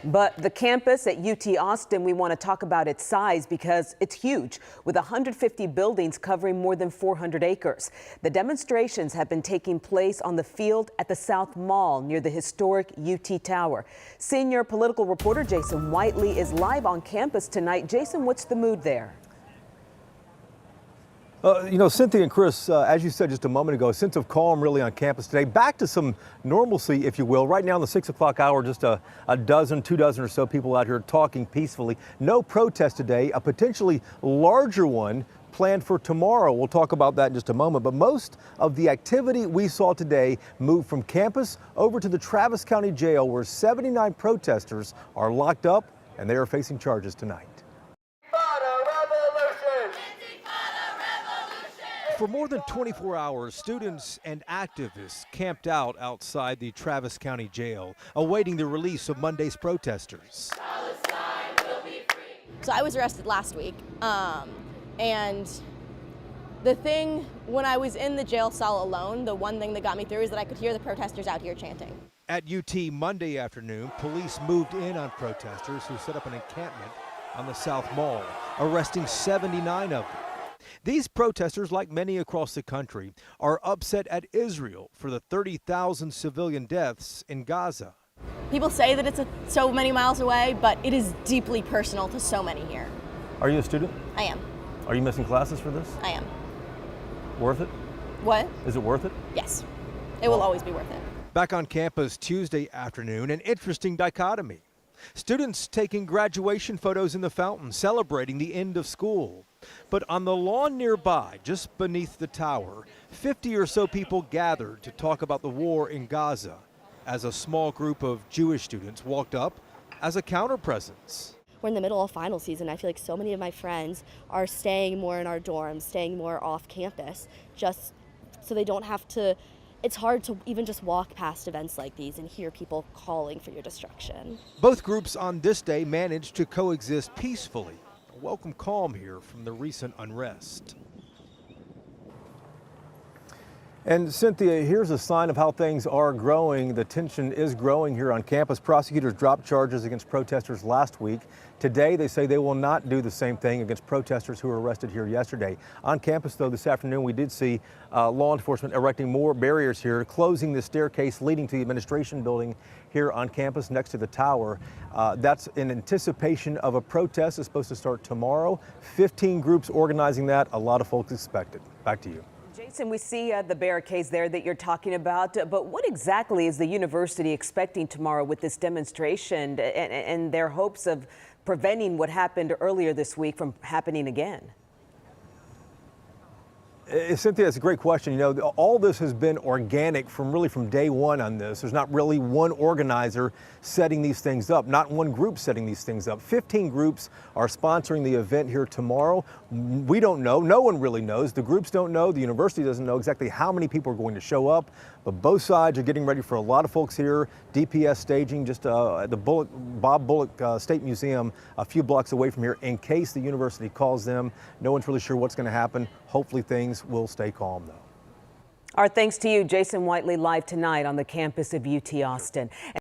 But the campus at UT Austin, we want to talk about its size because it's huge, with 150 buildings covering more than 400 acres. The demonstrations have been taking place on the field at the South Mall near the historic UT Tower. Senior political reporter Jason Whiteley is live on campus tonight. Jason, what's the mood there? Cynthia and Chris, as you said just a moment ago, a sense of calm really on campus today. Back to some normalcy, if you will. Right now in the 6 o'clock hour, just a dozen, 2 dozen or so people out here talking peacefully. No protest today, a potentially larger one planned for tomorrow. We'll talk about that in just a moment. But most of the activity we saw today moved from campus over to the Travis County Jail, where 79 protesters are locked up and they are facing charges tonight. For more than 24 hours, students and activists camped out outside the Travis County Jail, awaiting the release of Monday's protesters. So I was arrested last week, and the thing, when I was in the jail cell alone, the one thing that got me through is that I could hear the protesters out here chanting. At UT Monday afternoon, police moved in on protesters who set up an encampment on the South Mall, arresting 79 of them. These protesters, like many across the country, are upset at Israel for the 30,000 civilian deaths in Gaza. People say that it's so many miles away, but it is deeply personal to so many here. Are you a student? I am. Are you missing classes for this? I am. Worth it? What? Is it worth it? Yes. It will always be worth it. Back on campus Tuesday afternoon, an interesting dichotomy. Students taking graduation photos in the fountain, celebrating the end of school. But on the lawn nearby, just beneath the tower, 50 or so people gathered to talk about the war in Gaza as a small group of Jewish students walked up as a counter-presence. We're in the middle of final season. I feel like so many of my friends are staying more in our dorms, staying more off campus, just so they don't have to. It's hard to even just walk past events like these and hear people calling for your destruction. Both groups on this day managed to coexist peacefully. A welcome calm here from the recent unrest. And Cynthia, here's a sign of how things are growing. The tension is growing here on campus. Prosecutors dropped charges against protesters last week. Today, they say they will not do the same thing against protesters who were arrested here yesterday. On campus, though, this afternoon, we did see law enforcement erecting more barriers here, closing the staircase leading to the administration building here on campus next to the tower. That's in anticipation of a protest that's supposed to start tomorrow. 15 groups organizing that. A lot of folks expected. Back to you. Jason, we see the barricades there that you're talking about, but what exactly is the university expecting tomorrow with this demonstration and their hopes of preventing what happened earlier this week from happening again? Cynthia, it's a great question. All this has been organic from day one on this. There's not really one organizer setting these things up, not one group setting these things up. 15 groups are sponsoring the event here tomorrow. We don't know. No one really knows. The groups don't know. The university doesn't know exactly how many people are going to show up. But both sides are getting ready for a lot of folks here. DPS staging just at the Bob Bullock State Museum a few blocks away from here in case the university calls them. No one's really sure what's going to happen. Hopefully things will stay calm, though. Our thanks to you, Jason Whiteley, live tonight on the campus of UT Austin.